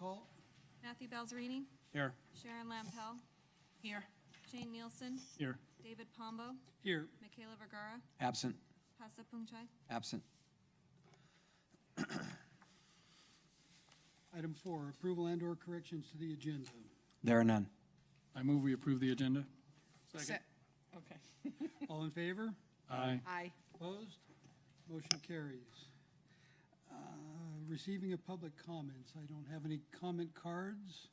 call. Matthew Balzerini. Here. Sharon Lampel. Here. Shane Nielsen. Here. David Pombo. Here. Michaela Vergara. Absent. Pasa Punchai. Absent. Item 4, approval and/or corrections to the agenda. There are none. I move we approve the agenda. Okay. All in favor? Aye. Aye. Opposed? Motion carries. Receiving of public comments. I don't have any comment cards.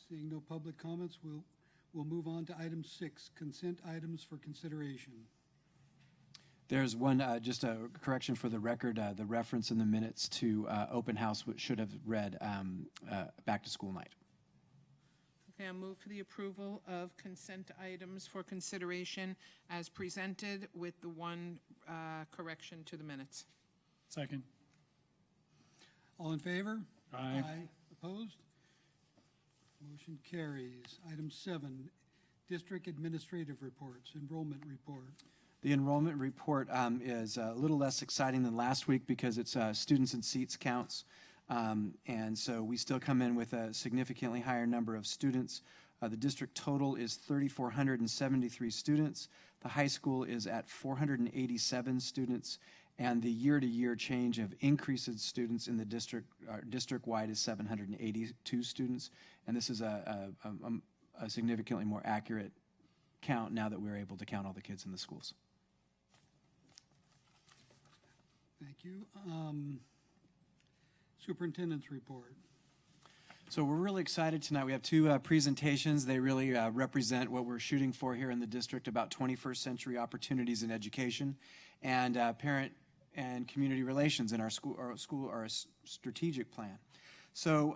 Seeing no public comments, we'll move on to item 6, consent items for consideration. There's one, just a correction for the record. The reference in the minutes to open house should have read back to school night. Okay, I'll move for the approval of consent items for consideration as presented with the one correction to the minutes. Second. All in favor? Aye. Opposed? Motion carries. Item 7, district administrative reports, enrollment report. The enrollment report is a little less exciting than last week because it's students and seats counts. And so we still come in with a significantly higher number of students. The district total is 3,473 students. The high school is at 487 students. And the year-to-year change of increase in students in the district-wide is 782 students. And this is a significantly more accurate count now that we're able to count all the kids in the schools. Thank you. Superintendent's report. So we're really excited tonight. We have two presentations. They really represent what we're shooting for here in the district about 21st century opportunities in education and parent and community relations in our our strategic plan. So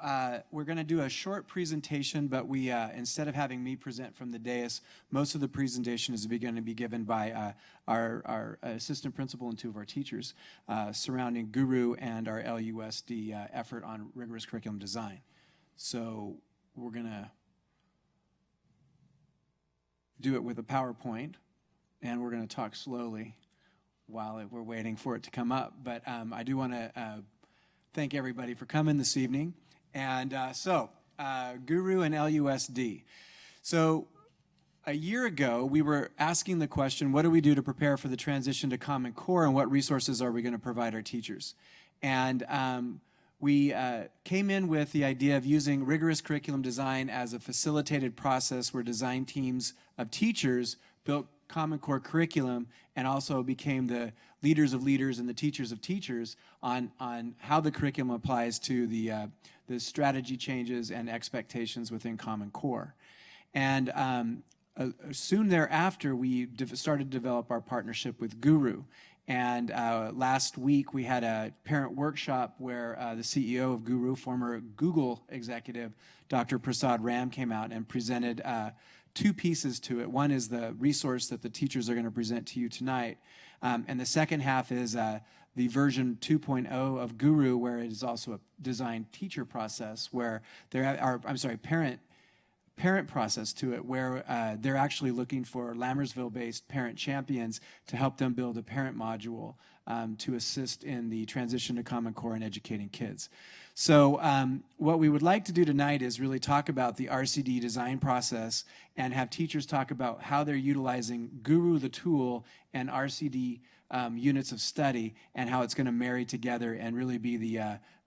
we're going to do a short presentation, but we instead of having me present from the dais, most of the presentation is going to be given by our assistant principal and 2 of our teachers surrounding Guru and our LUSD effort on rigorous curriculum design. So we're going to do it with a PowerPoint, and we're going to talk slowly while we're waiting for it to come up. But I do want to thank everybody for coming this evening. And Guru and LUSD. So a year ago, we were asking the question, what do we do to prepare for the transition to Common Core, and what resources are we going to provide our teachers? And we came in with the idea of using rigorous curriculum design as a facilitated process where design teams of teachers built Common Core curriculum and also became the leaders of leaders and the teachers of teachers on how the curriculum applies to the strategy changes and expectations within Common Core. And soon thereafter, we started to develop our partnership with Guru. And last week, we had a parent workshop where the CEO of Guru, former Google executive, Dr. Prasad Ram, came out and presented 2 pieces to it. One is the resource that the teachers are going to present to you tonight. And the second half is the version 2.0 of Guru, where it is also a design teacher process where parent process to it, where they're actually looking for Lammersville-based parent champions to help them build a parent module to assist in the transition to Common Core and educating kids. So what we would like to do tonight is really talk about the Rcd design process and have teachers talk about how they're utilizing Guru, the tool, and Rcd units of study, and how it's going to marry together and really be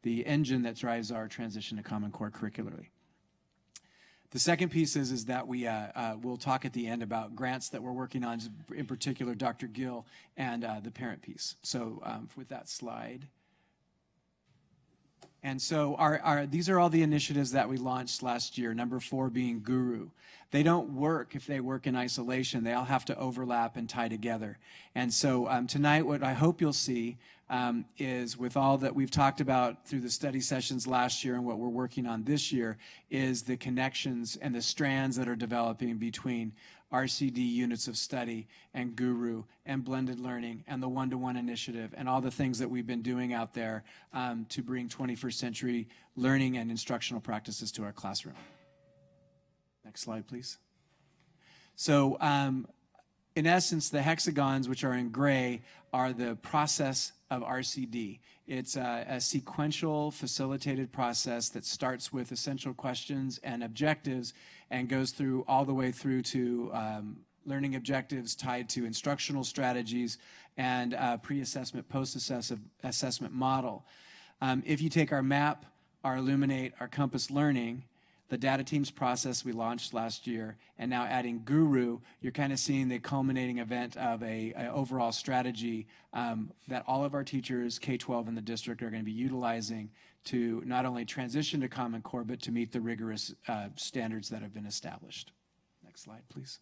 the engine that drives our transition to Common Core curricularly. The second piece is that we'll talk at the end about grants that we're working on, in particular Dr. Gill and the parent piece. So with that slide. And so these are all the initiatives that we launched last year, number 4 being Guru. They don't work if they work in isolation. They all have to overlap and tie together. And so tonight what I hope you'll see is, with all that we've talked about through the study sessions last year and what we're working on this year, is the connections and the strands that are developing between Rcd units of study and Guru and blended learning and the one-to-one initiative and all the things that we've been doing out there to bring 21st century learning and instructional practices to our classroom. Next slide, please. So in essence, the hexagons, which are in gray, are the process of RCD. It's a sequential, facilitated process that starts with essential questions and objectives and goes through all the way through to learning objectives tied to instructional strategies and pre-assessment, post-assessment model. If you take our MAP, our Illuminate, our Compass Learning, the data teams process we launched last year, and now adding Guru, you're kind of seeing the culminating event of a overall strategy that all of our teachers, K-12 in the district, are going to be utilizing to not only transition to Common Core, but to meet the rigorous standards that have been established. Next slide, please.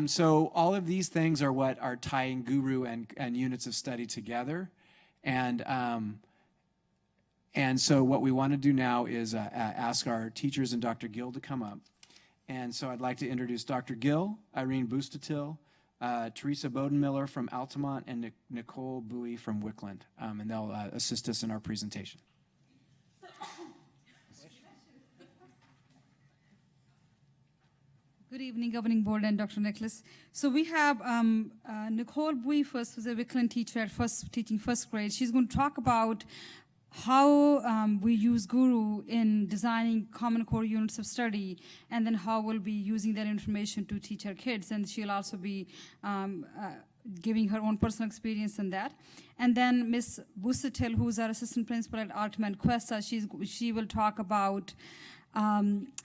So all of these things are what are tying Guru and units of study together. And so what we want to do now is ask our teachers and Dr. Gill to come up. And so I'd like to introduce Dr. Gill, Irene Bustatil, Teresa Bodenmiller from Altamont, and Nicole Bowie from Wickland. And they'll assist us in our presentation. Good evening, Governing Board and Dr. Nicholas. So we have Nicole Bowie first, who's a Wickland teacher teaching first grade. She's going to talk about how we use Guru in designing Common Core units of study, and then how we'll be using that information to teach our kids. And she'll also be giving her own personal experience in that. And then Ms. Bustatil, who's our assistant principal at Altamont Cuesta, she will talk about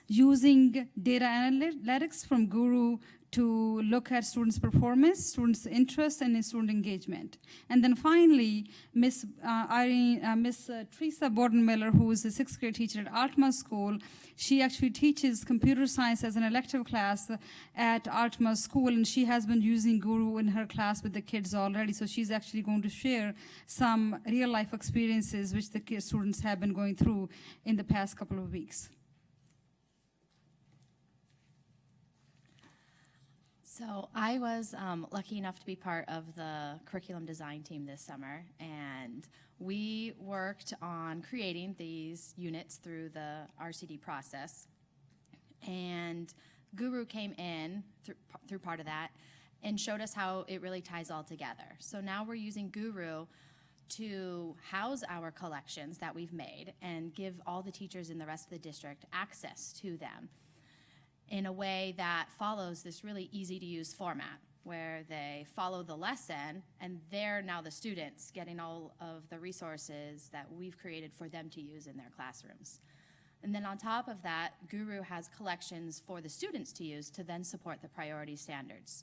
using data analytics from Guru to look at students' performance, students' interest, and student engagement. And then finally, Miss Teresa Bodenmiller, who is a sixth grade teacher at Altamont School, she actually teaches computer science as an elective class at Altamont School, and she has been using Guru in her class with the kids already. So she's actually going to share some real-life experiences which the students have been going through in the past couple of weeks. So I was lucky enough to be part of the curriculum design team this summer, and we worked on creating these units through the Rcd process. And Guru came in through part of that and showed us how it really ties all together. So now we're using Guru to house our collections that we've made and give all the teachers in the rest of the district access to them in a way that follows this really easy-to-use format, where they follow the lesson, and they're now the students getting all of the resources that we've created for them to use in their classrooms. And then on top of that, Guru has collections for the students to use to then support the priority standards.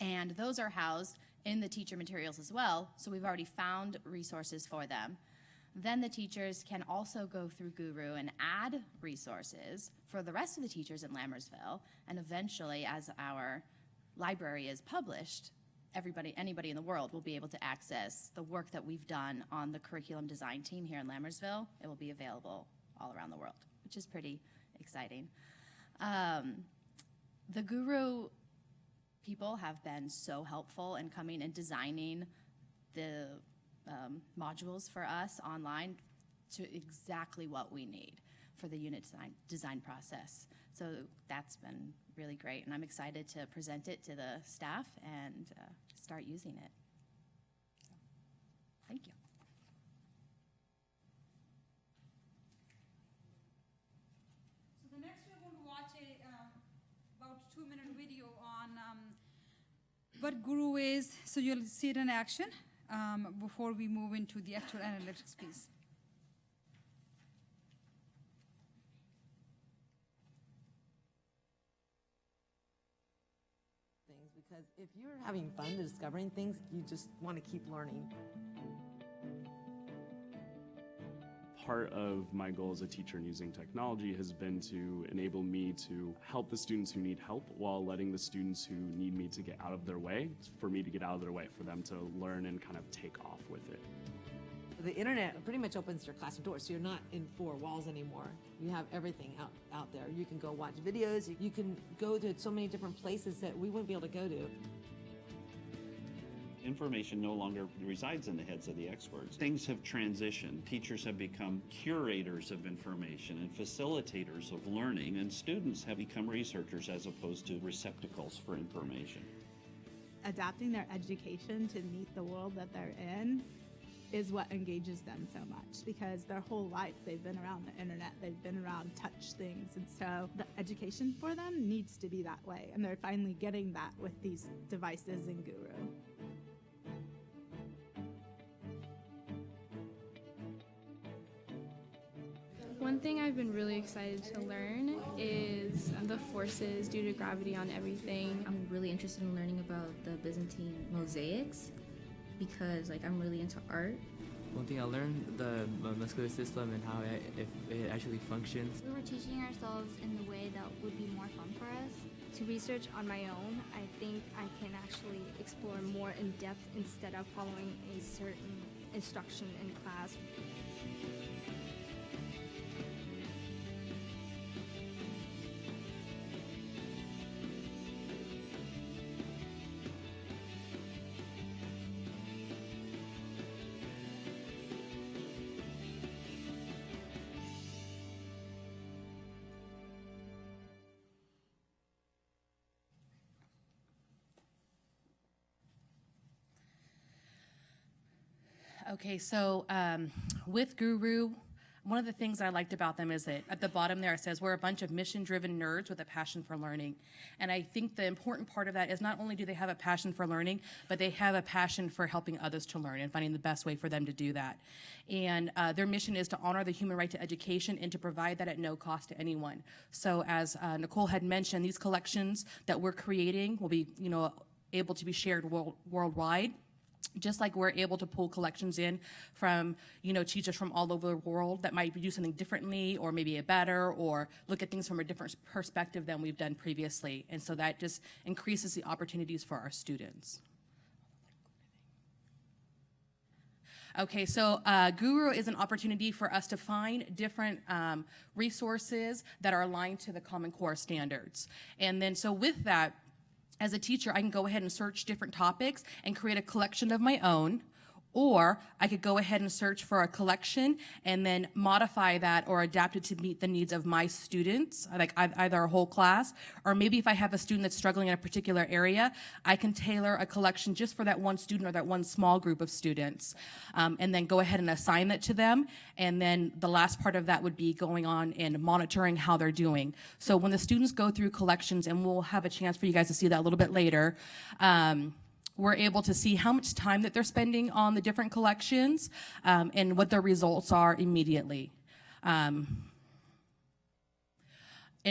And those are housed in the teacher materials as well, so we've already found resources for them. Then the teachers can also go through Guru and add resources for the rest of the teachers in Lammersville, and eventually, as our library is published, anybody in the world will be able to access the work that we've done on the curriculum design team here in Lammersville. It will be available all around the world, which is pretty exciting. The Guru people have been so helpful in coming and designing the modules for us online to exactly what we need for the unit design process. So that's been really great, and I'm excited to present it to the staff and start using it. So, thank you. So the next we're going to watch about 2-minute video on what Guru is, so you'll see it in action before we move into the actual analytics piece. Because if you're having fun discovering things, you just want to keep learning. Part of my goal as a teacher in using technology has been to enable me to help the students who need help while letting the students who need me to get out of their way, for me to get out of their way, for them to learn and kind of take off with it. The internet pretty much opens your classroom doors, so you're not in four walls anymore. You have everything out there. You can go watch videos. You can go to so many different places that we wouldn't be able to go to. Information no longer resides in the heads of the experts. Things have transitioned. Teachers have become curators of information and facilitators of learning, and students have become researchers as opposed to receptacles for information. Adapting their education to meet the world that they're in is what engages them so much, because their whole life they've been around the internet, they've been around touch things, and so the education for them needs to be that way, and they're finally getting that with these devices in Guru. One thing I've been really excited to learn is the forces due to gravity on everything. I'm really interested in learning about the Byzantine mosaics because I'm really into art. One thing I learned, the muscular system and how it actually functions. We were teaching ourselves in the way that would be more fun for us. To research on my own, I think I can actually explore more in depth instead of following a certain instruction in class. Okay, so with Guru, one of the things I liked about them is that at the bottom there it says, we're a bunch of mission-driven nerds with a passion for learning. And I think the important part of that is not only do they have a passion for learning, but they have a passion for helping others to learn and finding the best way for them to do that. And their mission is to honor the human right to education and to provide that at no cost to anyone. So as Nicole had mentioned, these collections that we're creating will be, able to be shared worldwide. Just like we're able to pull collections in from, teachers from all over the world that might do something differently or maybe better or look at things from a different perspective than we've done previously. And so that just increases the opportunities for our students. Okay, so Guru is an opportunity for us to find different resources that are aligned to the Common Core standards. And then so with that, as a teacher, I can go ahead and search different topics and create a collection of my own, or I could go ahead and search for a collection and then modify that or adapt it to meet the needs of my students, like either a whole class, or maybe if I have a student that's struggling in a particular area, I can tailor a collection just for that one student or that one small group of students, and then go ahead and assign that to them. And then the last part of that would be going on and monitoring how they're doing. So when the students go through collections, and we'll have a chance for you guys to see that a little bit later, we're able to see how much time that they're spending on the different collections and what their results are immediately. And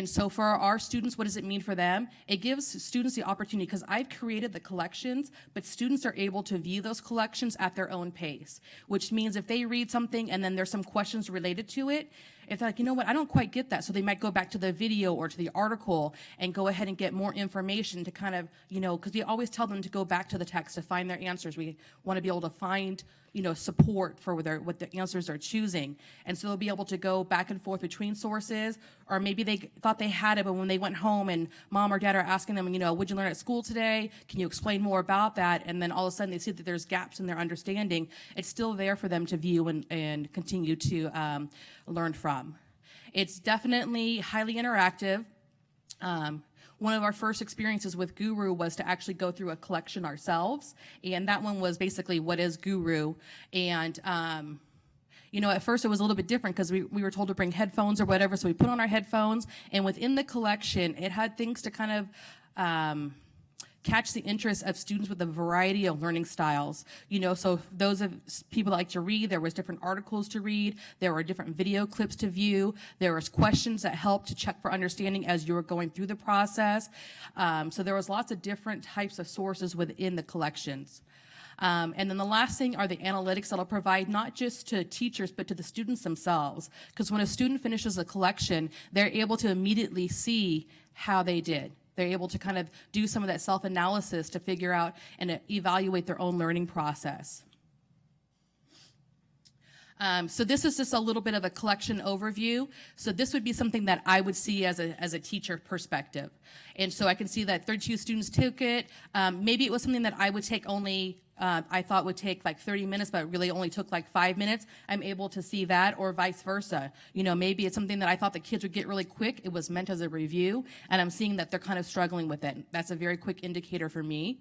so for our students, what does it mean for them? It gives students the opportunity, because I've created the collections, but students are able to view those collections at their own pace, which means if they read something and then there's some questions related to it, if they're like, I don't quite get that, so they might go back to the video or to the article and go ahead and get more information to kind of, because we always tell them to go back to the text to find their answers. We want to be able to find, support for what the answers are choosing. And so they'll be able to go back and forth between sources, or maybe they thought they had it, but when they went home and mom or dad are asking them, what'd you learn at school today? Can you explain more about that? And then all of a sudden they see that there's gaps in their understanding. It's still there for them to view and continue to learn from. It's definitely highly interactive. One of our first experiences with Guru was to actually go through a collection ourselves, and that one was basically, what is Guru? And at first it was a little bit different because we were told to bring headphones or whatever, so we put on our headphones, and within the collection it had things to kind of catch the interest of students with a variety of learning styles. So those of people that like to read, there was different articles to read, there were different video clips to view, there was questions that helped to check for understanding as you were going through the process. So there was lots of different types of sources within the collections. And then the last thing are the analytics that'll provide not just to teachers, but to the students themselves. Because when a student finishes a collection, they're able to immediately see how they did. They're able to kind of do some of that self-analysis to figure out and evaluate their own learning process. So this is just a little bit of a collection overview. So this would be something that I would see as a teacher perspective. And so I can see that 32 students took it. Maybe it was something that I would take only I thought would take like 30 minutes, but it really only took like 5 minutes, I'm able to see that, or vice versa. You know, maybe it's something that I thought the kids would get really quick. It was meant as a review, and I'm seeing that they're kind of struggling with it. That's a very quick indicator for me.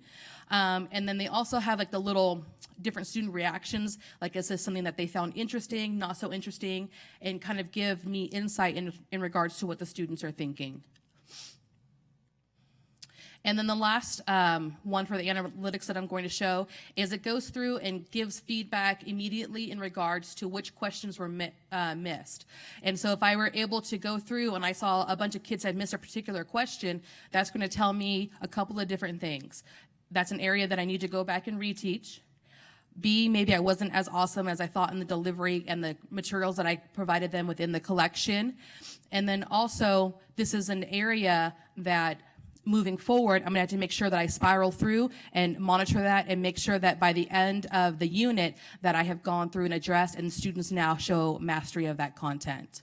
And then they also have like the little different student reactions, like is this something that they found interesting, not so interesting, and kind of give me insight in regards to what the students are thinking. And then the last one for the analytics that I'm going to show is it goes through and gives feedback immediately in regards to which questions were missed. And so if I were able to go through and I saw a bunch of kids had missed a particular question, that's going to tell me a couple of different things. That's an area that I need to go back and reteach. B, maybe I wasn't as awesome as I thought in the delivery and the materials that I provided them within the collection. And then also, this is an area that moving forward, I'm gonna have to make sure that I spiral through and monitor that and make sure that by the end of the unit that I have gone through and addressed and students now show mastery of that content.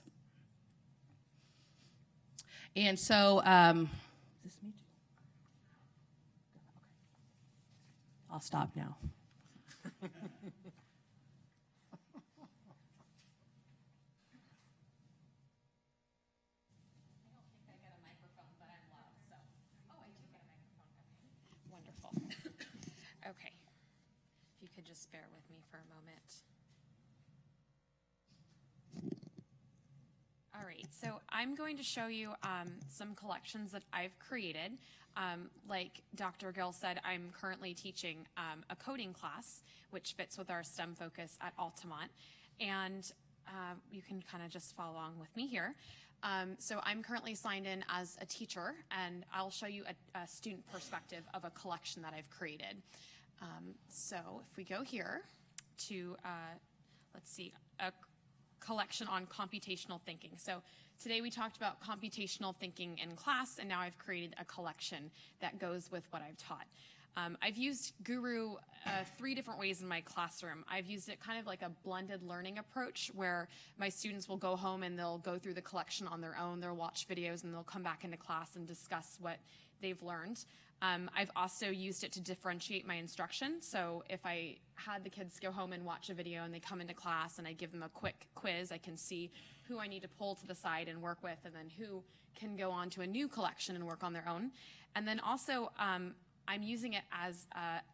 And so, is this me? I'll stop now. Okay, if you could just bear with me for a moment. All right, so I'm going to show you some collections that I've created. Like Dr. Gill said, I'm currently teaching a coding class, which fits with our STEM focus at Altamont. And you can kind of just follow along with me here. So I'm currently signed in as a teacher, and I'll show you a student perspective of a collection that I've created. So if we go here to, let's see, a collection on computational thinking. So today we talked about computational thinking in class, and now I've created a collection that goes with what I've taught. I've used Guru 3 different ways in my classroom. I've used it kind of like a blended learning approach where my students will go home and they'll go through the collection on their own, they'll watch videos, and they'll come back into class and discuss what they've learned. I've also used it to differentiate my instruction. So if I had the kids go home and watch a video and they come into class and I give them a quick quiz, I can see who I need to pull to the side and work with, and then who can go on to a new collection and work on their own. And then also, I'm using it as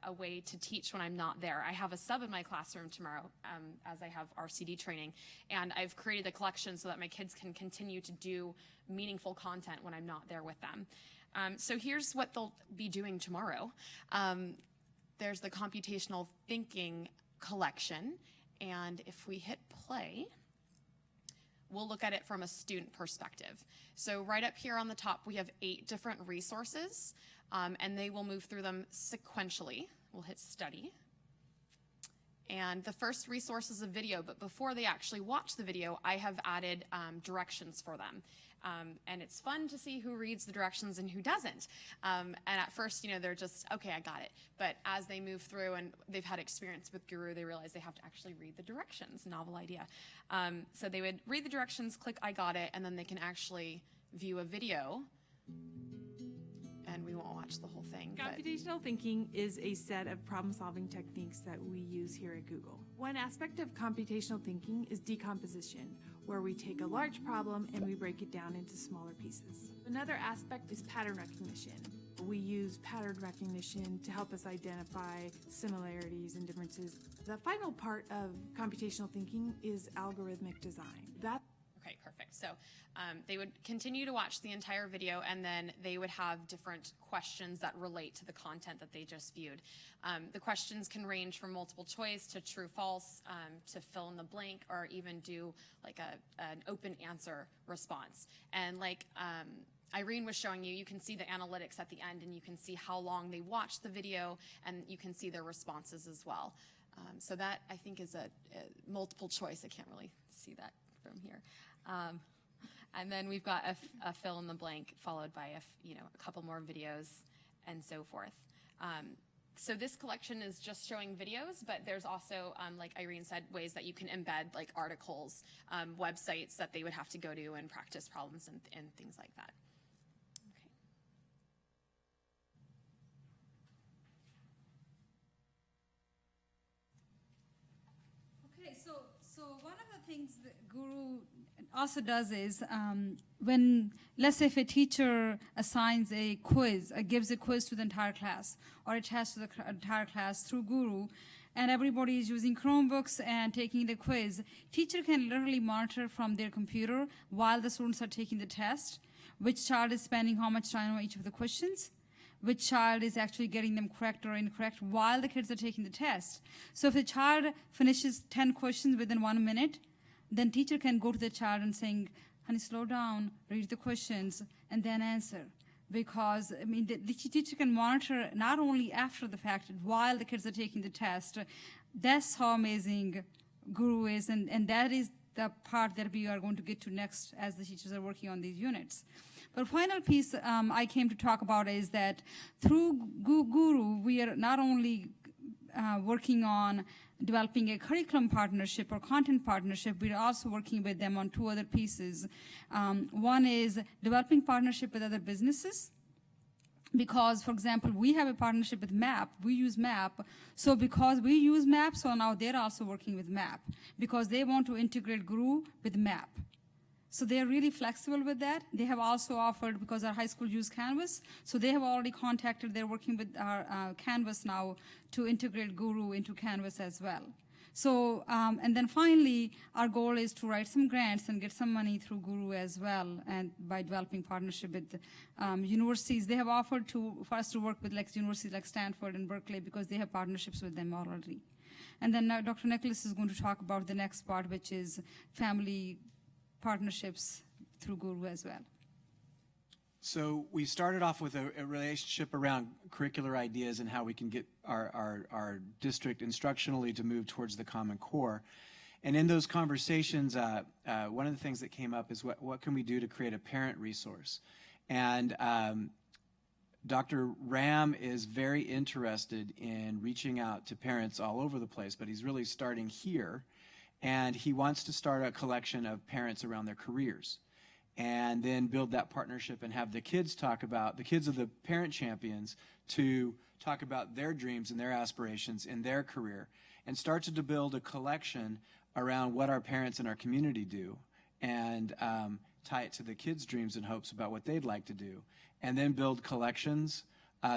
a way to teach when I'm not there. I have a sub in my classroom tomorrow as I have RCD training, and I've created a collection so that my kids can continue to do meaningful content when I'm not there with them. So here's what they'll be doing tomorrow. There's the computational thinking collection, and if we hit play, we'll look at it from a student perspective. So right up here on the top, we have 8 different resources. And they will move through them sequentially. We'll hit study. And the first resource is a video, but before they actually watch the video, I have added directions for them. And it's fun to see who reads the directions and who doesn't. And at first, you know, they're just, okay, I got it. But as they move through and they've had experience with Guru, they realize they have to actually read the directions. Novel idea. So they would read the directions, click I got it, and then they can actually view a video. And we won't watch the whole thing. Computational thinking is a set of problem-solving techniques that we use here at Google. One aspect of computational thinking is decomposition, where we take a large problem and we break it down into smaller pieces. Another aspect is pattern recognition. We use pattern recognition to help us identify similarities and differences. The final part of computational thinking is algorithmic design. Okay, perfect. So they would continue to watch the entire video, and then they would have different questions that relate to the content that they just viewed. The questions can range from multiple choice to true false, to fill in the blank, or even do like an open answer response. And like Irene was showing you, you can see the analytics at the end, and you can see how long they watched the video, and you can see their responses as well. So that, I think, is a multiple choice. I can't really see that from here. And then we've got a fill in the blank followed by a couple more videos and so forth. So this collection is just showing videos, but there's also, like Irene said, ways that you can embed like articles, websites that they would have to go to and practice problems and things like that. things that Guru also does is when, let's say if a teacher assigns a quiz, gives a quiz to the entire class or a test to the entire class through Guru, and everybody is using Chromebooks and taking the quiz, teacher can literally monitor from their computer while the students are taking the test, which child is spending how much time on each of the questions, which child is actually getting them correct or incorrect while the kids are taking the test. So if the child finishes 10 questions within 1 minute, then teacher can go to the child and saying, honey, slow down, read the questions, and then answer. Because, I mean, the teacher can monitor not only after the fact, while the kids are taking the test. That's how amazing Guru is, and that is the part that we are going to get to next as the teachers are working on these units. But final piece I came to talk about is that through Guru, we are not only working on developing a curriculum partnership or content partnership, we're also working with them on 2 other pieces. One is developing partnership with other businesses. Because, for example, we have a partnership with MAP. We use MAP. So because we use MAP, so now they're also working with MAP because they want to integrate Guru with MAP. So they're really flexible with that. They have also offered, because our high school use Canvas, so they have already contacted, they're working with our Canvas now to integrate Guru into Canvas as well. So, and then finally, our goal is to write some grants and get some money through Guru as well, and by developing partnership with universities. They have offered for us to work with universities like Stanford and Berkeley because they have partnerships with them already. And then Dr. Nicholas is going to talk about the next part, which is family partnerships through Guru as well. So we started off with a relationship around curricular ideas and how we can get our district instructionally to move towards the Common Core. And in those conversations, one of the things that came up is what can we do to create a parent resource? And Dr. Ram is very interested in reaching out to parents all over the place, but he's really starting here. And he wants to start a collection of parents around their careers and then build that partnership and have the kids the kids of the parent champions to talk about their dreams and their aspirations in their career and start to build a collection around what our parents in our community do and tie it to the kids' dreams and hopes about what they'd like to do, and then build collections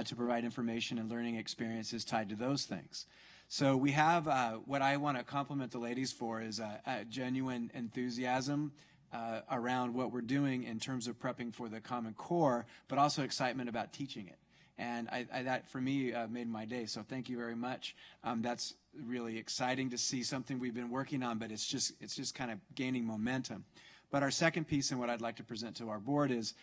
to provide information and learning experiences tied to those things. So we have what I want to compliment the ladies for is a genuine enthusiasm around what we're doing in terms of prepping for the Common Core, but also excitement about teaching it. And that, for me, made my day. So thank you very much. That's really exciting to see something we've been working on, but it's just kind of gaining momentum. But our second piece and what I'd like to present to our board is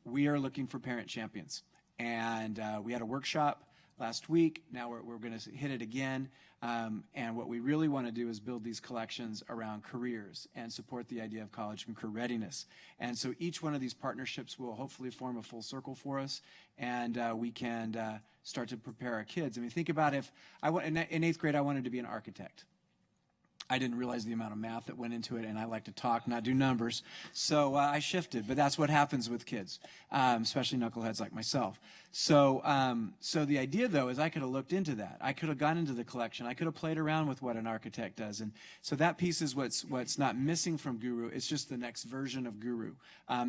we are looking for parent champions. And we had a workshop last week. Now we're going to hit it again. And what we really want to do is build these collections around careers and support the idea of college and career readiness. And so each one of these partnerships will hopefully form a full circle for us, and we can start to prepare our kids. I mean, think about if in 8th grade I wanted to be an architect. I didn't realize the amount of math that went into it, and I like to talk, not do numbers. So I shifted, but that's what happens with kids, especially knuckleheads like myself. So the idea, though, is I could have looked into that. I could have gone into the collection. I could have played around with what an architect does. And so that piece is what's not missing from Guru. It's just the next version of Guru.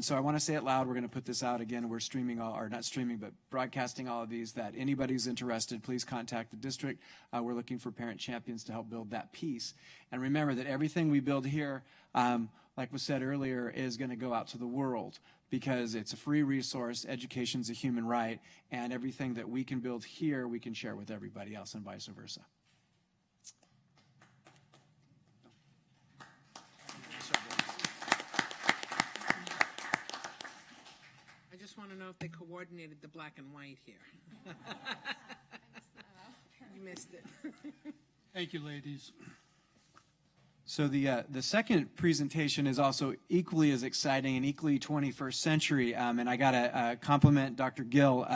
So I want to say it loud. We're going to put this out again. We're streaming or not streaming, but broadcasting all of these, that anybody who's interested, please contact the district. We're looking for parent champions to help build that piece. And remember that everything we build here, like was said earlier, is going to go out to the world because it's a free resource, education's a human right, and everything that we can build here, we can share with everybody else and vice versa. I just want to know if they coordinated the black and white here. You missed it. Thank you, ladies. So the second presentation is also equally as exciting and equally 21st century, and I got to compliment Dr. Gill.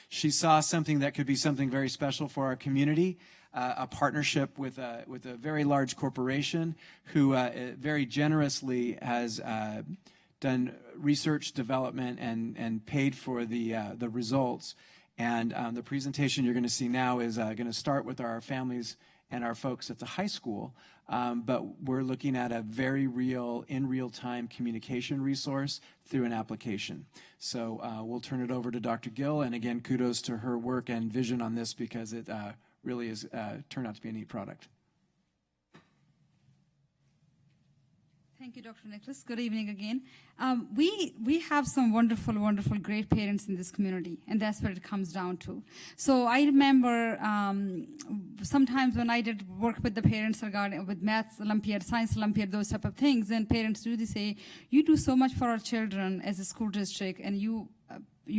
She saw something that could be something very special for our community, a partnership with a very large corporation who very generously has done research development and paid for the results. And the presentation you're going to see now is going to start with our families and our folks at the high school, but we're looking at a very real, in real-time communication resource through an application. So we'll turn it over to Dr. Gill, and again, kudos to her work and vision on this because it really has turned out to be a neat product. Thank you, Dr. Nicholas. Good evening again. We have some wonderful, wonderful, great parents in this community, and that's what it comes down to. So I remember sometimes when I did work with the parents regarding with maths Olympiad, science Olympiad, those type of things, and parents do say, "You do so much for our children as a school district, and you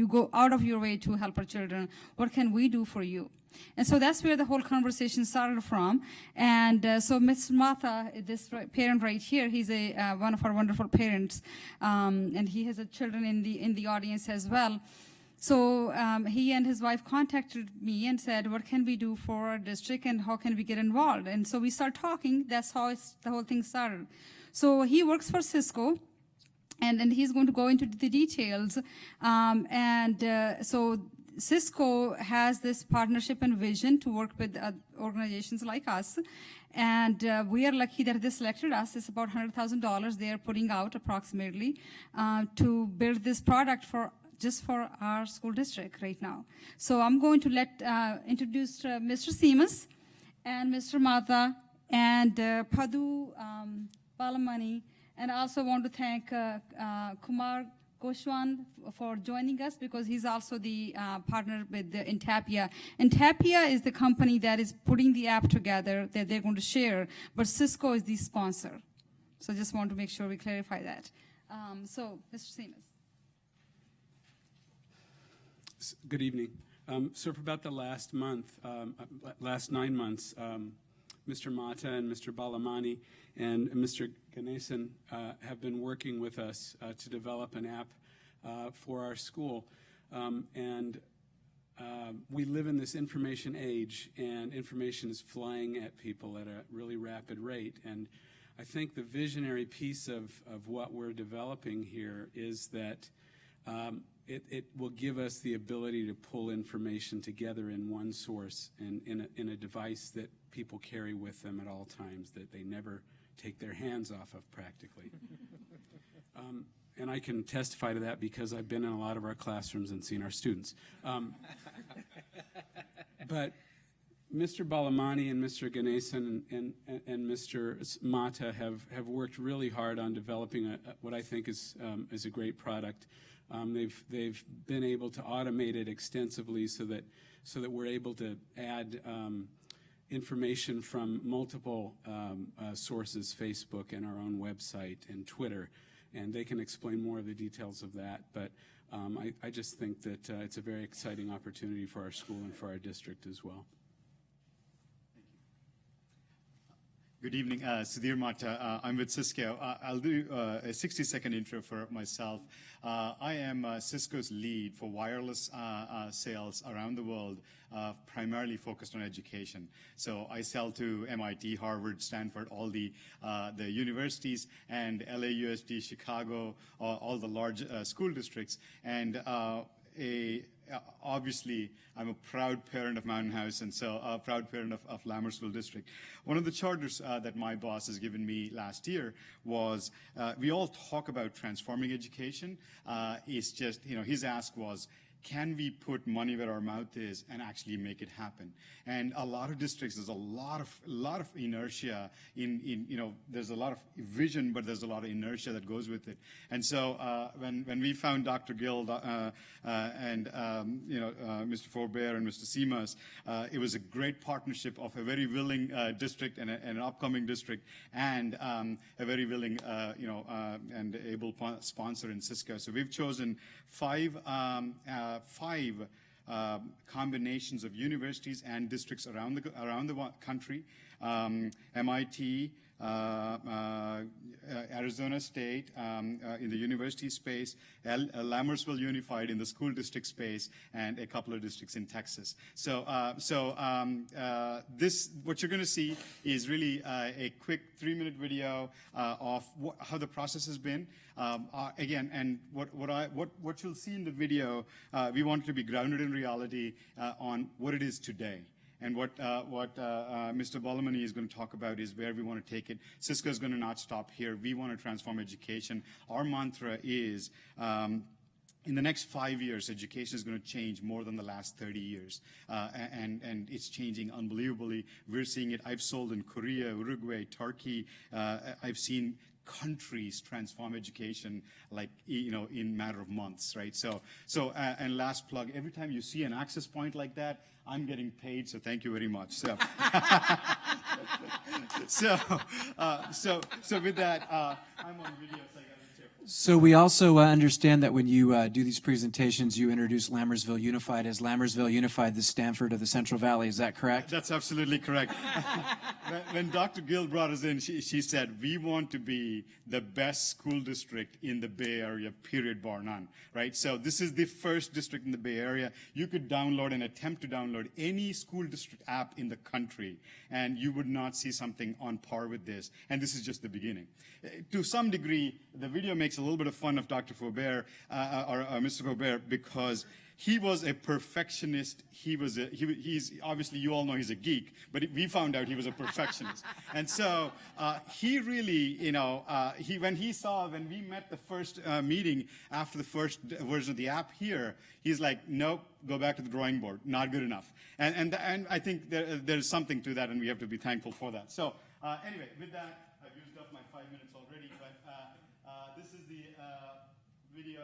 go out of your way to help our children. What can we do for you?" And so that's where the whole conversation started from. And so Ms. Martha, this parent right here, he's one of our wonderful parents, and he has children in the audience as well. So he and his wife contacted me and said, "What can we do for our district, and how can we get involved?" And so we started talking. That's how the whole thing started. So he works for Cisco. And he's going to go into the details. So Cisco has this partnership and vision to work with organizations like us. And we are lucky that they selected us. It's about $100,000 they are putting out approximately to build this product just for our school district right now. So I'm going to introduce Mr. Seamus and Mr. Mata and Padu Balamani. And I also want to thank Kumar Goshwan for joining us because he's also the partner with Intapia. Intapia is the company that is putting the app together that they're going to share, but Cisco is the sponsor. So just want to make sure we clarify that. So, Mr. Seamus. Good evening. So for about the last 9 months, Mr. Mata and Mr. Balamani and Mr. Ganesan have been working with us to develop an app for our school. We live in this information age, and information is flying at people at a really rapid rate. And I think the visionary piece of what we're developing here is that it will give us the ability to pull information together in one source and in a device that people carry with them at all times, that they never take their hands off of practically. And I can testify to that because I've been in a lot of our classrooms and seen our students. But Mr. Balamani and Mr. Ganesan and Mr. Mata have worked really hard on developing what I think is a great product. They've been able to automate it extensively so that we're able to add information from multiple sources, Facebook and our own website and Twitter, and they can explain more of the details of that. But I just think that it's a very exciting opportunity for our school and for our district as well. Good evening, Sudhir Mata. I'm with Cisco. I'll do a 60-second intro for myself. I am Cisco's lead for wireless sales around the world, primarily focused on education. So I sell to MIT, Harvard, Stanford, all the universities, and LAUSD, Chicago, all the large school districts. And obviously, I'm a proud parent of Mountain House, and so a proud parent of Lammersville District. One of the charters that my boss has given me last year was, we all talk about transforming education. It's just, his ask was, can we put money where our mouth is and actually make it happen? And a lot of districts, there's a lot of inertia there's a lot of vision, but there's a lot of inertia that goes with it. And so when we found Dr. Gill and Mr. Forbear and Mr. Seamus, it was a great partnership of a very willing district and an upcoming district, and a very willing and able sponsor in Cisco. So we've chosen five combinations of universities and districts around the country, MIT, Arizona State in the university space, Lammersville Unified in the school district space, and a couple of districts in Texas. So what you're going to see is really a quick 3-minute video of how the process has been. Again, and what you'll see in the video, we want it to be grounded in reality on what it is today. And what Mr. Balamani is going to talk about is where we want to take it. Cisco is going to not stop here. We want to transform education. Our mantra is, in the next 5 years, education is going to change more than the last 30 years. And it's changing unbelievably. We're seeing it. I've sold in Korea, Uruguay, Turkey. I've seen countries transform education like, in a matter of months, right? And last plug, every time you see an access point like that, I'm getting paid, so thank you very much. So with that, I'm on video, so I got to be careful. So we also understand that when you do these presentations, you introduce Lammersville Unified as Lammersville Unified, the Stanford of the Central Valley. Is that correct? That's absolutely correct. When Dr. Gill brought us in, she said, we want to be the best school district in the Bay Area, period, bar none, right? So this is the first district in the Bay Area. You could download and attempt to download any school district app in the country, and you would not see something on par with this. And this is just the beginning. To some degree, the video makes a little bit of fun of Dr. Faubert, or Mr. Faubert, because he was a perfectionist. He's obviously, you all know he's a geek, but we found out he was a perfectionist. And so he really, when we met the first meeting after the first version of the app here, he's like, nope, go back to the drawing board, not good enough. And I think there's something to that, and we have to be thankful for that. So anyway, with that, I've used up my 5 minutes already, but this is the video.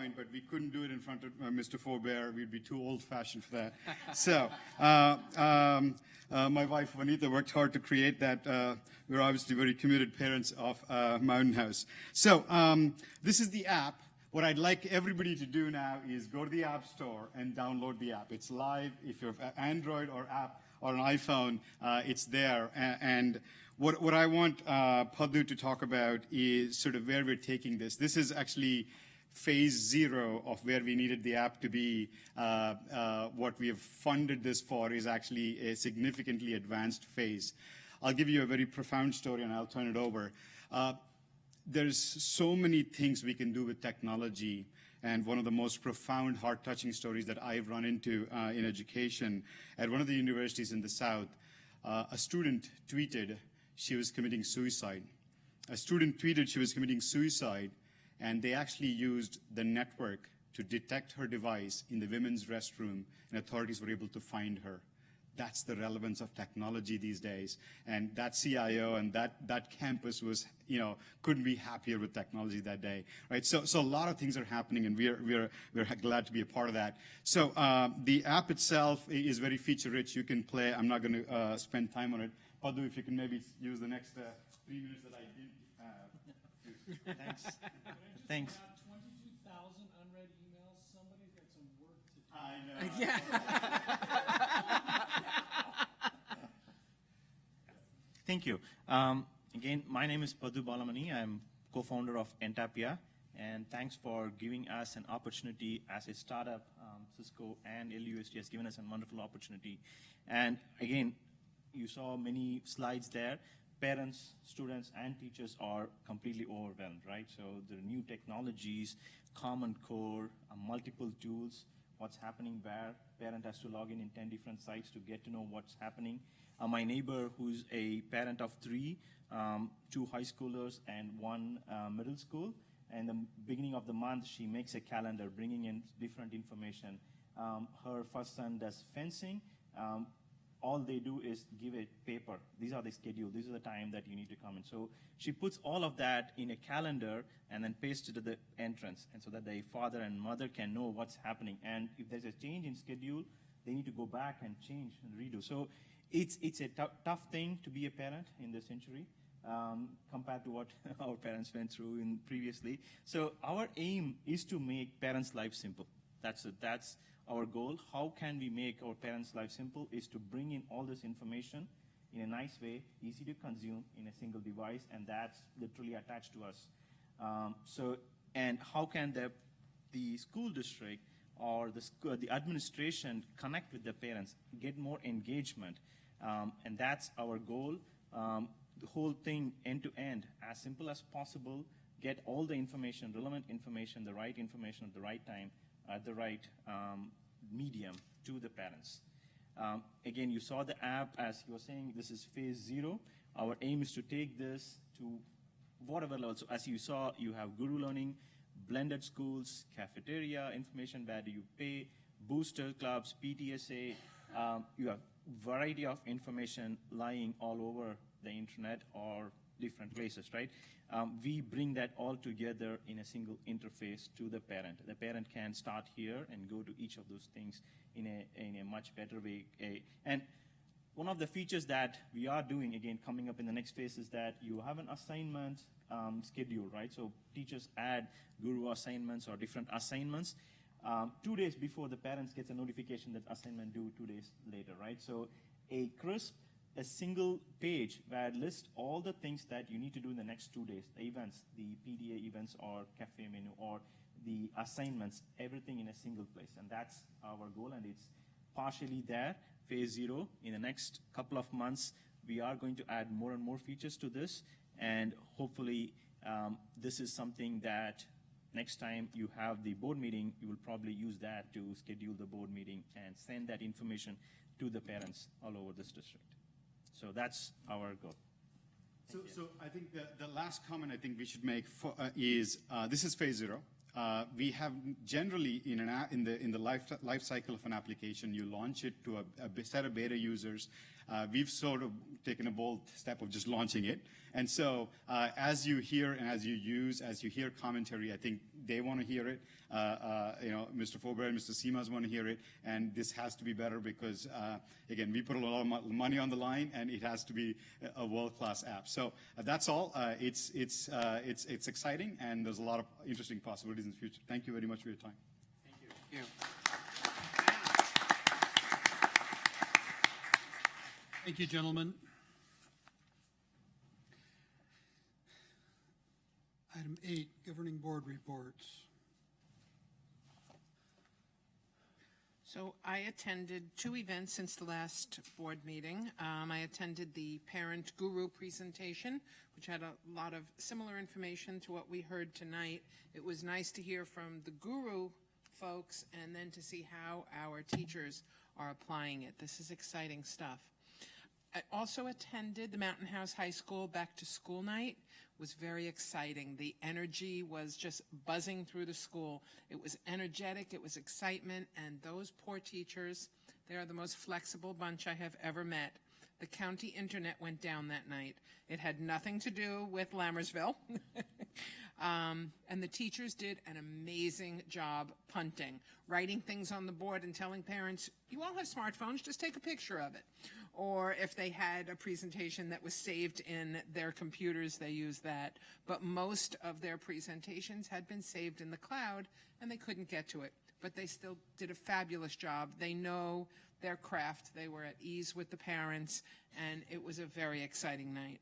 PowerPoint, but we couldn't do it in front of Mr. Forbear. We'd be too old-fashioned for that. So my wife, Vanita, worked hard to create that. We're obviously very committed parents of Mountain House. So this is the app. What I'd like everybody to do now is go to the App Store and download the app. It's live. If you have Android or app or an iPhone, it's there. And what I want Padhu to talk about is sort of where we're taking this. This is actually phase 0 of where we needed the app to be. What we have funded this for is actually a significantly advanced phase. I'll give you a very profound story and I'll turn it over. There's so many things we can do with technology, and one of the most profound, heart-touching stories that I've run into in education, at one of the universities in the South, a student tweeted she was committing suicide. A student tweeted she was committing suicide, and they actually used the network to detect her device in the women's restroom, and authorities were able to find her. That's the relevance of technology these days. And that CIO and that campus was, couldn't be happier with technology that day, right? So a lot of things are happening, and we're glad to be a part of that. So the app itself is very feature-rich. You can play. I'm not going to spend time on it. Padhu, if you can maybe use the next 3 minutes that I did have. Thanks. Thanks. 22,000 unread emails. Somebody's got some work to do. I know. Yeah. Thank you. Again, my name is Padhu Balamani. I'm co-founder of Entapia, and thanks for giving us an opportunity as a startup. Cisco and LUSD has given us a wonderful opportunity. And again, you saw many slides there. Parents, students, and teachers are completely overwhelmed, right? So there are new technologies, Common Core, multiple tools, what's happening where. Parent has to log in 10 different sites to get to know what's happening. My neighbor, who's a parent of 3, 2 high schoolers and 1 middle school, and the beginning of the month, she makes a calendar bringing in different information. Her first son does fencing. All they do is give a paper. These are the schedule. This is the time that you need to come in. So she puts all of that in a calendar and then pastes it at the entrance, and so that the father and mother can know what's happening. And if there's a change in schedule, they need to go back and change and redo. So it's a tough thing to be a parent in this century compared to what our parents went through in previously. So our aim is to make parents' lives simple. That's our goal. How can we make our parents' life simple is to bring in all this information in a nice way, easy to consume in a single device, and that's literally attached to us. And how can the school district or the administration connect with the parents, get more engagement, and that's our goal. The whole thing end to end, as simple as possible, get all the information, relevant information, the right information at the right time, at the right medium to the parents. Again, you saw the app, as you were saying, this is phase 0. Our aim is to take this to whatever level. So as you saw, you have Guru Learning, blended schools, cafeteria information, where do you pay, booster clubs, PTSA. You have variety of information lying all over the internet or different places, right? We bring that all together in a single interface to the parent. The parent can start here and go to each of those things in a much better way. And one of the features that we are doing, again, coming up in the next phase, is that you have an assignment schedule, right? So teachers add Guru assignments or different assignments 2 days before the parents gets a notification that assignment due 2 days later, right? So a single page where it lists all the things that you need to do in the next 2 days, the events, the PDA events or cafe menu or the assignments, everything in a single place. And that's our goal, and it's partially there, phase 0. In the next couple of months, we are going to add more and more features to this, and hopefully this is something that next time you have the board meeting, you will probably use that to schedule the board meeting and send that information to the parents all over this district. So that's our goal. So I think the last comment I think we should make is this is phase 0. We have generally in the life cycle of an application, you launch it to a set of beta users. We've sort of taken a bold step of just launching it. And so as you hear and as you hear commentary, I think They want to hear it. Mr. Fober and Mr. Seamas want to hear it, and this has to be better because, again, we put a lot of money on the line, and it has to be a world-class app. So that's all. It's exciting, and there's a lot of interesting possibilities in the future. Thank you very much for your time. Thank you. Thank you, gentlemen. Item 8, Governing Board reports. So I attended 2 events since the last board meeting. I attended the Parent Guru presentation, which had a lot of similar information to what we heard tonight. It was nice to hear from the Guru folks and then to see how our teachers are applying it. This is exciting stuff. I also attended the Mountain House High School Back to School Night. It was very exciting. The energy was just buzzing through the school. It was energetic, it was excitement, and those poor teachers, they are the most flexible bunch I have ever met. The county internet went down that night. It had nothing to do with Lammersville. And the teachers did an amazing job punting, writing things on the board and telling parents, you all have smartphones, just take a picture of it. Or if they had a presentation that was saved in their computers, they used that. But most of their presentations had been saved in the cloud, and they couldn't get to it. But they still did a fabulous job. They know their craft. They were at ease with the parents, and it was a very exciting night.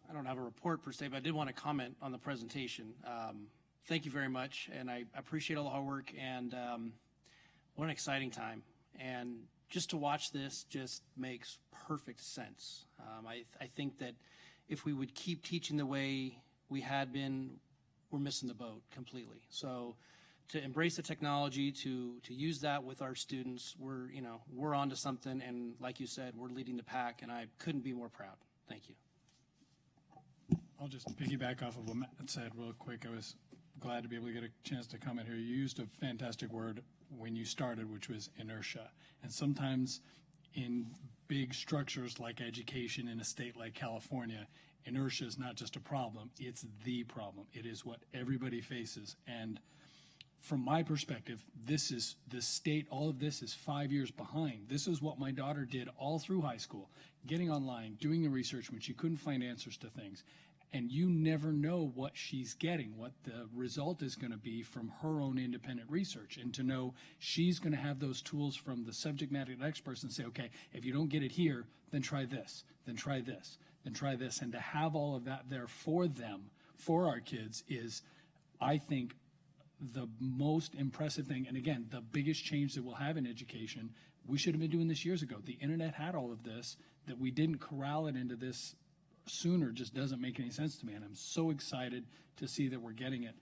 I don't have a report per se, but I did want to comment on the presentation. Thank you very much, and I appreciate all the hard work, and what an exciting time. And just to watch this just makes perfect sense. I think that if we would keep teaching the way we had been, we're missing the boat completely. So to embrace the technology, to use that with our students, we're onto something, and like you said, we're leading the pack, and I couldn't be more proud. Thank you. I'll just piggyback off of what Matt said real quick. I was glad to be able to get a chance to comment here. You used a fantastic word when you started, which was inertia. And sometimes in big structures like education in a state like California, inertia is not just a problem, it's the problem. It is what everybody faces. And from my perspective, this is the state, all of this is 5 years behind. This is what my daughter did all through high school, getting online, doing the research when she couldn't find answers to things. And you never know what she's getting, what the result is going to be from her own independent research. And to know she's going to have those tools from the subject matter experts and say, okay, if you don't get it here, then try this, then try this, then try this. And to have all of that there for them, for our kids, is, I think, the most impressive thing. And again, the biggest change that we'll have in education, we should have been doing this years ago. The internet had all of this, that we didn't corral it into this sooner just doesn't make any sense to me, and I'm so excited to see that we're getting it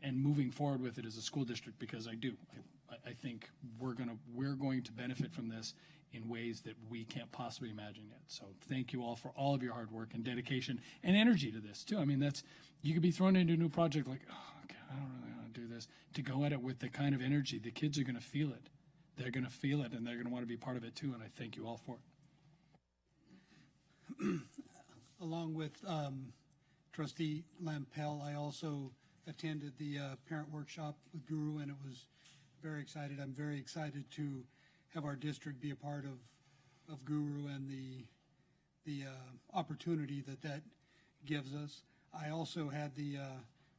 and moving forward with it as a school district, because I think we're going to benefit from this in ways that we can't possibly imagine yet. So thank you all for all of your hard work and dedication and energy to this too. I mean, you could be thrown into a new project like, oh, okay, I don't really want to do this. To go at it with the kind of energy, the kids are going to feel it. They're going to feel it, and they're going to want to be part of it too, and I thank you all for it. Along with Trustee Lampel, I also attended the parent workshop with Guru, and it was very excited. I'm very excited to have our district be a part of Guru and the opportunity that gives us. I also had the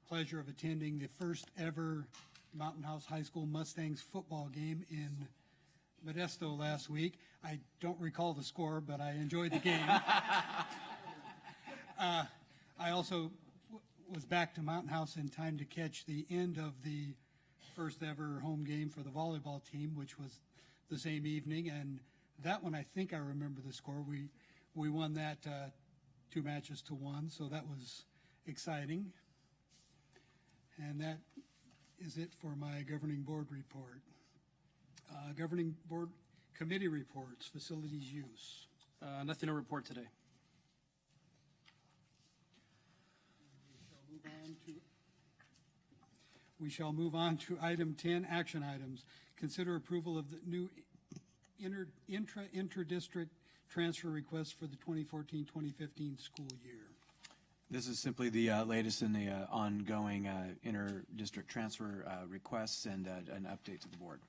pleasure of attending the first ever Mountain House High School Mustangs football game in Modesto last week. I don't recall the score, but I enjoyed the game. I also was back to Mountain House in time to catch the end of the first ever home game for the volleyball team, which was the same evening. And that one, I think I remember the score. We won that 2-1, so that was exciting. And that is it for my governing board report. Governing board committee reports, facilities use. Nothing to report today. We shall move on to item 10, action items. Consider approval of the new intra-district transfer request for the 2014-2015 school year. This is simply the latest in the ongoing inter-district transfer requests and an update to the board.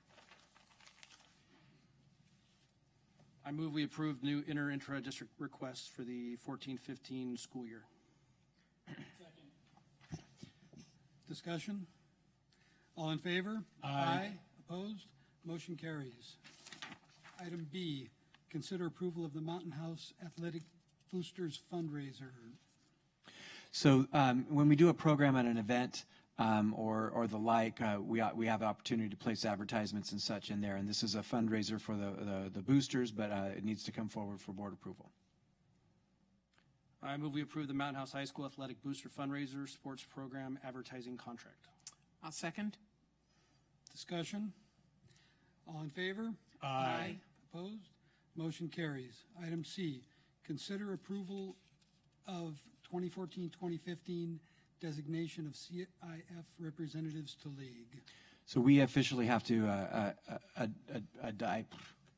I move we approve new intra-district requests for the 14-15 school year. Discussion? All in favor? Aye. Opposed? Motion carries. Item B, consider approval of the Mountain House Athletic Boosters fundraiser. So when we do a program at an event or the like, we have the opportunity to place advertisements and such in there. And this is a fundraiser for the boosters, but it needs to come forward for board approval. I move we approve the Mountain House High School Athletic Booster Fundraiser Sports Program Advertising Contract. I'll second. Discussion? All in favor? Aye. Opposed? Motion carries. Item C, consider approval of 2014-2015 designation of CIF representatives to league. So we officially have to, let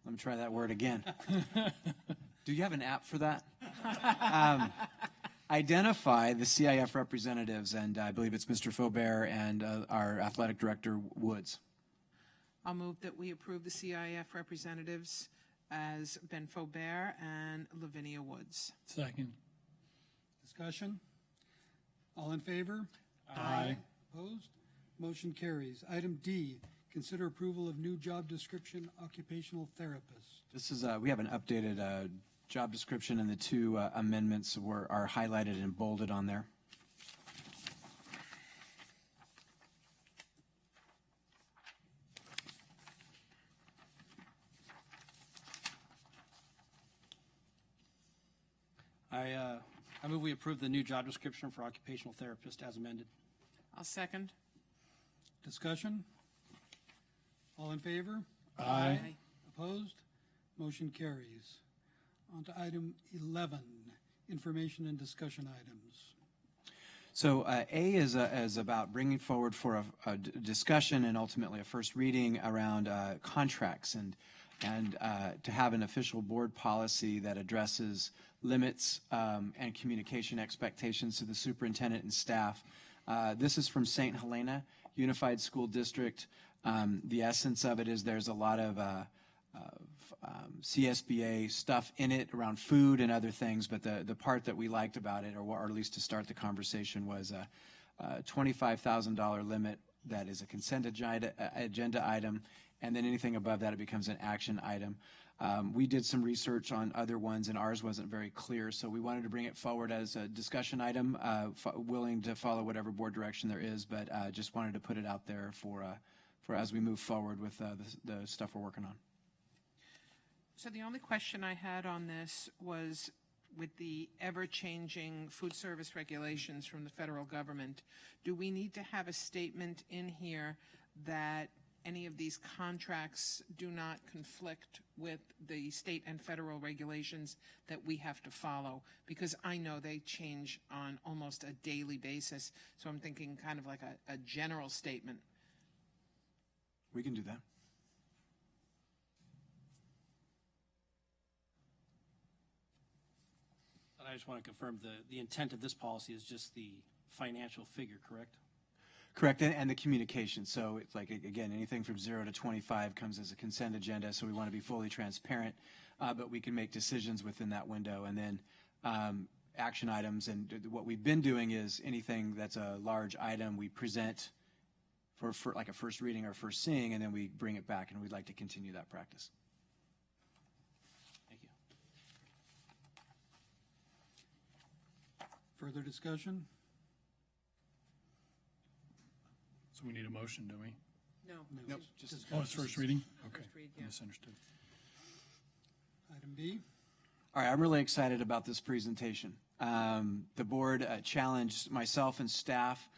me try that word again. Do you have an app for that? Identify the CIF representatives, and I believe it's Mr. Faubert and our athletic director, Woods. I'll move that we approve the CIF representatives as Ben Faubert and Lavinia Woods. Second. Discussion? All in favor? Aye. Opposed? Motion carries. Item D, consider approval of new job description, occupational therapist. This is, we have an updated job description, and the two amendments are highlighted and bolded on there. I move we approve the new job description for occupational therapist as amended. I'll second. Discussion? All in favor? Aye. Opposed? Motion carries. On to item 11, information and discussion items. So A is about bringing forward for a discussion and ultimately a first reading around contracts and to have an official board policy that addresses limits and communication expectations to the superintendent and staff. This is from St. Helena Unified School District. The essence of it is there's a lot of CSBA stuff in it around food and other things, but the part that we liked about it, or at least to start the conversation, was a $25,000 limit that is a consent agenda item, and then anything above that, it becomes an action item. We did some research on other ones, and ours wasn't very clear, so we wanted to bring it forward as a discussion item, willing to follow whatever board direction there is, but just wanted to put it out there for as we move forward with the stuff we're working on. So the only question I had on this was, with the ever-changing food service regulations from the federal government, do we need to have a statement in here that any of these contracts do not conflict with the state and federal regulations that we have to follow? Because I know they change on almost a daily basis, so I'm thinking kind of like a general statement. We can do that. And I just want to confirm the intent of this policy is just the financial figure, correct? Correct, and the communication. So it's like, again, anything from 0 to 25 comes as a consent agenda, so we want to be fully transparent, but we can make decisions within that window. And then action items, and what we've been doing is anything that's a large item, we present for like a first reading or first seeing, and then we bring it back, and we'd like to continue that practice. Thank you. Further discussion? So we need a motion, do we? No. Nope, just Oh, it's first reading? Okay, First read, yeah. misunderstood. Item B. All right, I'm really excited about this presentation. The board challenged myself and staff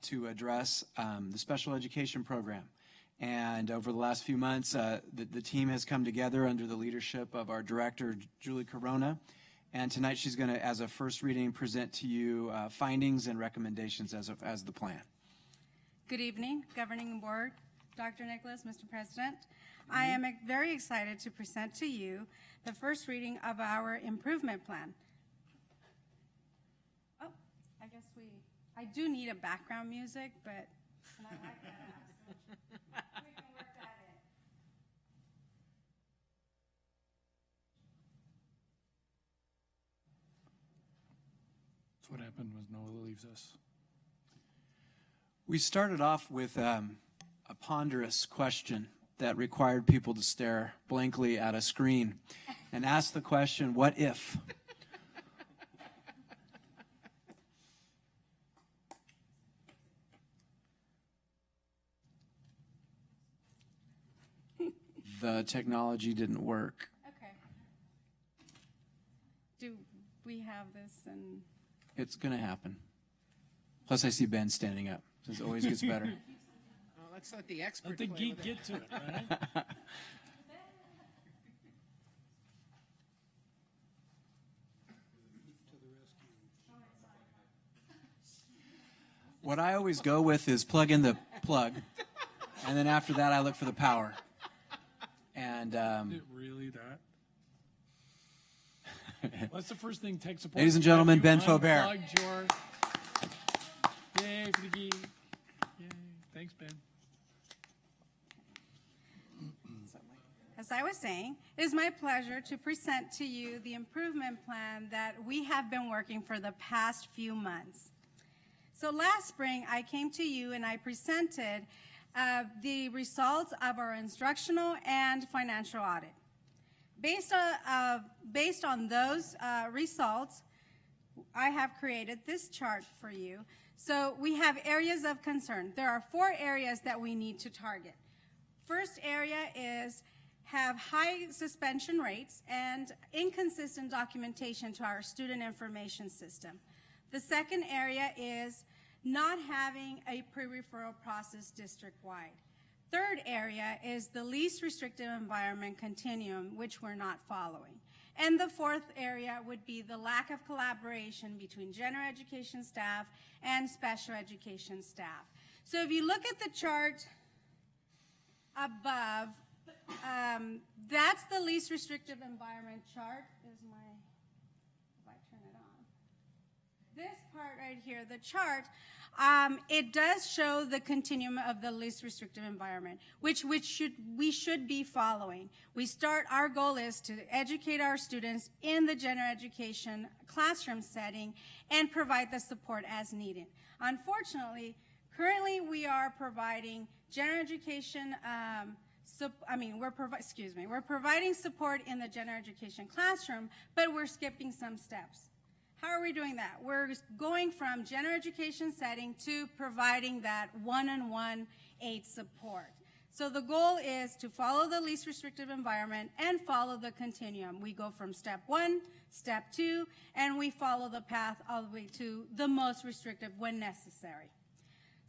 to address the special education program. And over the last few months, the team has come together under the leadership of our director, Julie Corona. And tonight she's going to, as a first reading, present to you findings and recommendations as the plan. Good evening, Governing Board, Dr. Nicholas, Mr. President. I am very excited to present to you the first reading of our improvement plan. Oh, I do need a background music, but I like that. We can work that in. That's what happened when Noah leaves us. We started off with a ponderous question that required people to stare blankly at a screen and ask the question, what if? The technology didn't work. Okay. Do we have this and? It's going to happen. Plus, I see Ben standing up. This always gets better. Let's let the expert Let the play geek with it. get to it, right? What I always go with is plug in the plug, and then after that, I look for the power. And Is it really that? Well, that's the first thing tech support. Ladies and gentlemen, Ben Faubert. Unplugged your... Yay for the geek. Yay. Thanks, Ben. As I was saying, it is my pleasure to present to you the improvement plan that we have been working for the past few months. So last spring, I came to you and I presented the results of our instructional and financial audit. Based on those results, I have created this chart for you. So we have areas of concern. There are 4 areas that we need to target. First area is have high suspension rates and inconsistent documentation to our student information system. The second area is not having a pre-referral process district-wide. Third area is the least restrictive environment continuum, which we're not following. And the fourth area would be the lack of collaboration between general education staff and special education staff. So if you look at the chart above, that's the least restrictive environment chart. If I turn it on. This part right here, the chart, it does show the continuum of the least restrictive environment, which we should be following. Our goal is to educate our students in the general education classroom setting and provide the support as needed. Unfortunately, currently we are providing general education we're providing support in the general education classroom, but we're skipping some steps. How are we doing that? We're going from general education setting to providing that one-on-one aid support. So the goal is to follow the least restrictive environment and follow the continuum. We go from step 1, step 2, and we follow the path all the way to the most restrictive when necessary.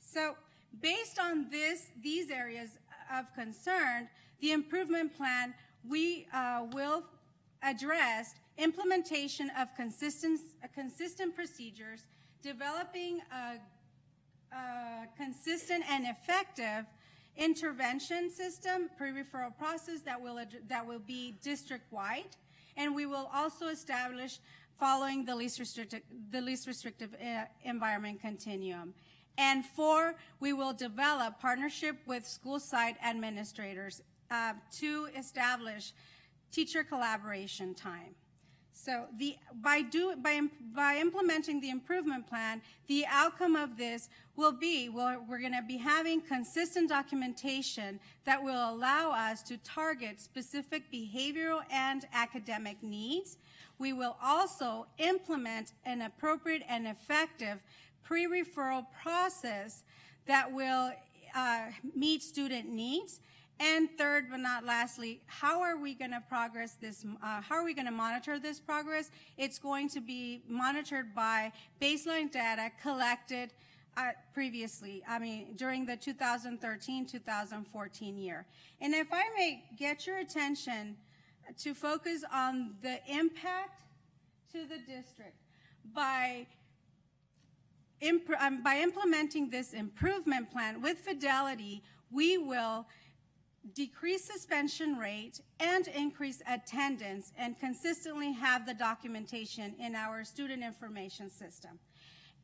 So based on these areas of concern, the improvement plan, we will address implementation of consistent procedures, developing a consistent and effective intervention system, pre-referral process that will be district-wide, and we will also establish following the least restrictive environment continuum. And 4, we will develop partnership with school site administrators to establish teacher collaboration time. So by implementing the improvement plan, the outcome of this will be, we're going to be having consistent documentation that will allow us to target specific behavioral and academic needs. We will also implement an appropriate and effective pre-referral process that will meet student needs. And third but not lastly, how are we going to progress this? How are we going to monitor this progress? It's going to be monitored by baseline data collected previously, during the 2013-2014 year. And if I may get your attention to focus on the impact to the district by implementing this improvement plan with fidelity, we will decrease suspension rate and increase attendance and consistently have the documentation in our student information system.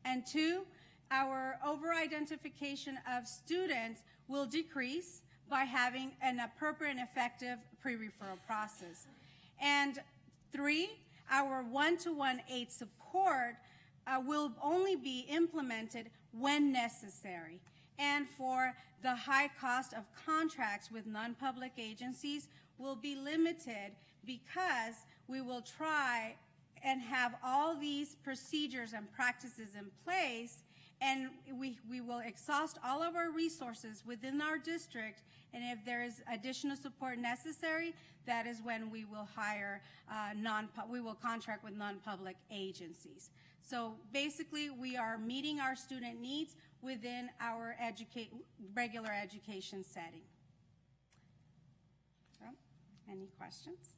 And 2, our over-identification of students will decrease by having an appropriate and effective pre-referral process. And 3, our one-to-one aid support will only be implemented when necessary. And for the high cost of contracts with non-public agencies will be limited because we will try and have all these procedures and practices in place, and we will exhaust all of our resources within our district, and if there is additional support necessary, that is when we will hire we will contract with non-public agencies. So basically, we are meeting our student needs within our regular education setting. So, any questions?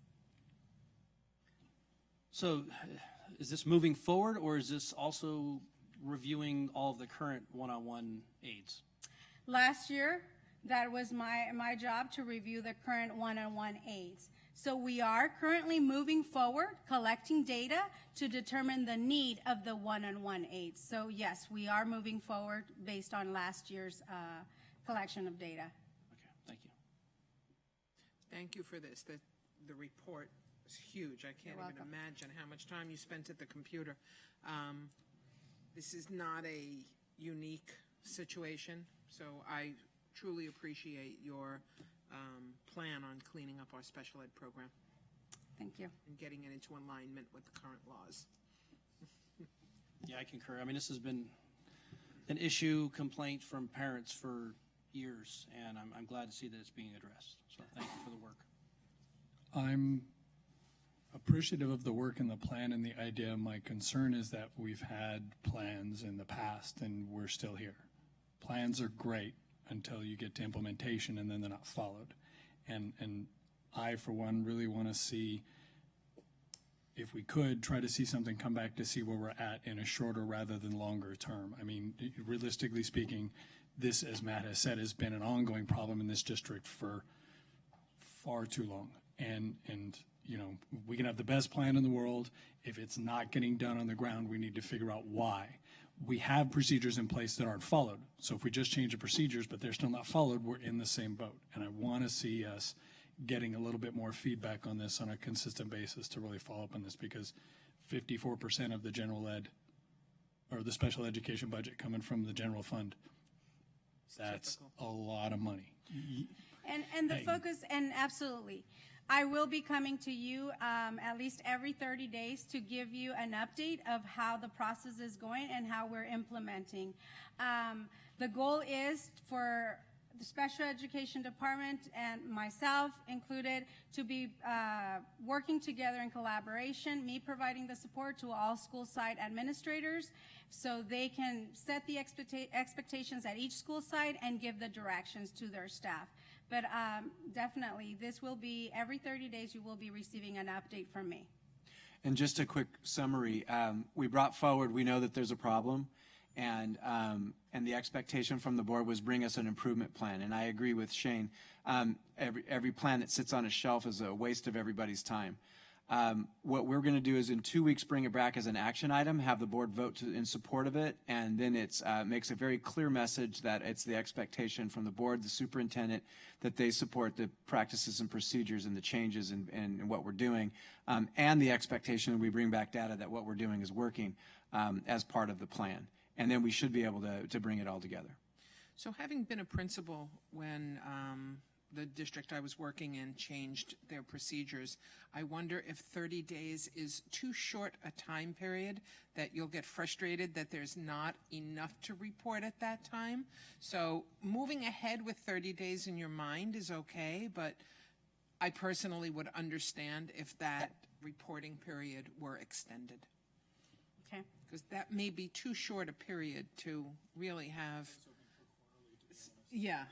So is this moving forward, or is this also reviewing all of the current one-on-one aids? Last year, that was my job to review the current one-on-one aids. So we are currently moving forward, collecting data to determine the need of the one-on-one aids. So yes, we are moving forward based on last year's collection of data. Okay, thank you. Thank you for this. The report is huge. I can't even imagine how much time you spent at the computer. This is not a unique situation, so I truly appreciate your plan on cleaning up our special ed program. Thank you. And getting it into alignment with the current laws. Yeah, I concur. I mean, this has been an issue, complaint from parents for years, and I'm glad to see that it's being addressed. So thank you for the work. I'm appreciative of the work and the plan and the idea. My concern is that we've had plans in the past and we're still here. Plans are great until you get to implementation and then they're not followed. And I, for one, really want to see, if we could, try to see something come back to see where we're at in a shorter rather than longer term. I mean, realistically speaking, this, as Matt has said, has been an ongoing problem in this district for far too long. And you know, we can have the best plan in the world. If it's not getting done on the ground, we need to figure out why. We have procedures in place that aren't followed. So if we just change the procedures, but they're still not followed, we're in the same boat. And I want to see us getting a little bit more feedback on this on a consistent basis to really follow up on this, because 54% of the general ed or the special education budget coming from the general fund, that's a lot of money. And the focus, and absolutely, I will be coming to you at least every 30 days to give you an update of how the process is going and how we're implementing. The goal is for the special education department and myself included to be working together in collaboration, me providing the support to all school site administrators so they can set the expectations at each school site and give the directions to their staff. But definitely, this will be every 30 days you will be receiving an update from me. And just a quick summary, we brought forward, we know that there's a problem, and the expectation from the board was bring us an improvement plan. And I agree with Shane. Every plan that sits on a shelf is a waste of everybody's time. What we're going to do is in 2 weeks bring it back as an action item, have the board vote in support of it, and then it makes a very clear message that it's the expectation from the board, the superintendent, that they support the practices and procedures and the changes in what we're doing, and the expectation that we bring back data that what we're doing is working as part of the plan. And then we should be able to bring it all together. So having been a principal when the district I was working in changed their procedures, I wonder if 30 days is too short a time period, that you'll get frustrated that there's not enough to report at that time. So moving ahead with 30 days in your mind is okay, but I personally would understand if that reporting period were extended. Okay. Because that may be too short a period to really have. Yeah.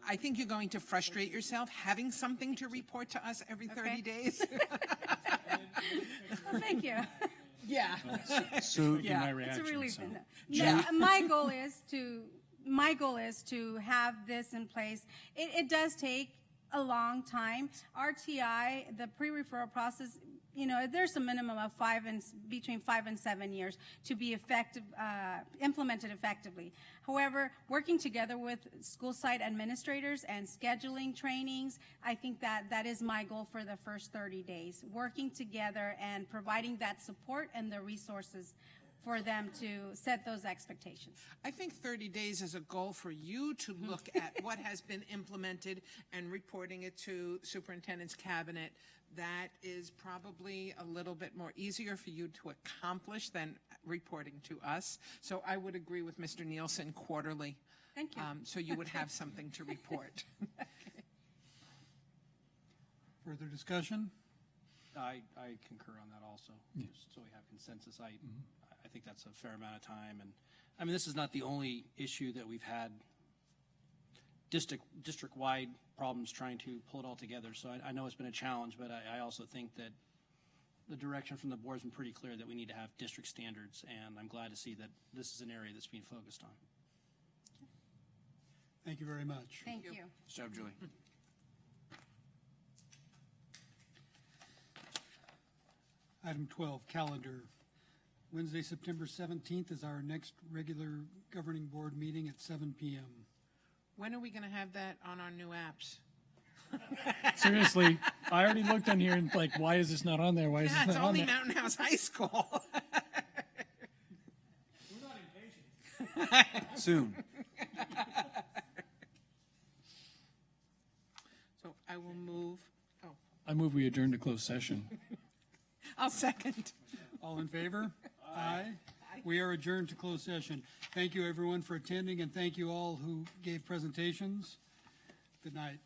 I think you're going to frustrate yourself having something to report to us every 30 days. Well, thank you. Yeah. So Yeah. my It's a reaction. relief. So. No, my goal is to have this in place. It does take a long time. RTI, the pre-referral process, you know, there's a minimum of between 5 and 7 years to be effective, implemented effectively. However, working together with school site administrators and scheduling trainings, I think that is my goal for the first 30 days. Working together and providing that support and the resources for them to set those expectations. I think 30 days is a goal for you to look at what has been implemented and reporting it to superintendent's cabinet. That is probably a little bit more easier for you to accomplish than reporting to us. So I would agree with Mr. Nielsen, quarterly. Thank you. So you would have something to report. Further discussion? I concur on that also, just so we have consensus. I think that's a fair amount of time. And I mean, this is not the only issue that we've had district-wide problems trying to pull it all together. So I know it's been a challenge, but I also think that the direction from the board has been pretty clear that we need to have district standards, and I'm glad to see that this is an area that's being focused on. Thank you very much. Thank you. Good job, Julie. Item 12, calendar. Wednesday, September 17th is our next regular governing board meeting at 7 p.m. When are we going to have that on our new apps? Seriously, I already looked on here and like, why is this not on there? Why is Yeah, this it's not on only there? Mountain House High School. We're not impatient. Soon. So I will move. Oh, I move we adjourn to closed session. I'll second. All in favor? Aye. We are adjourned to closed session. Thank you, everyone, for attending, and thank you all who gave presentations. Good night.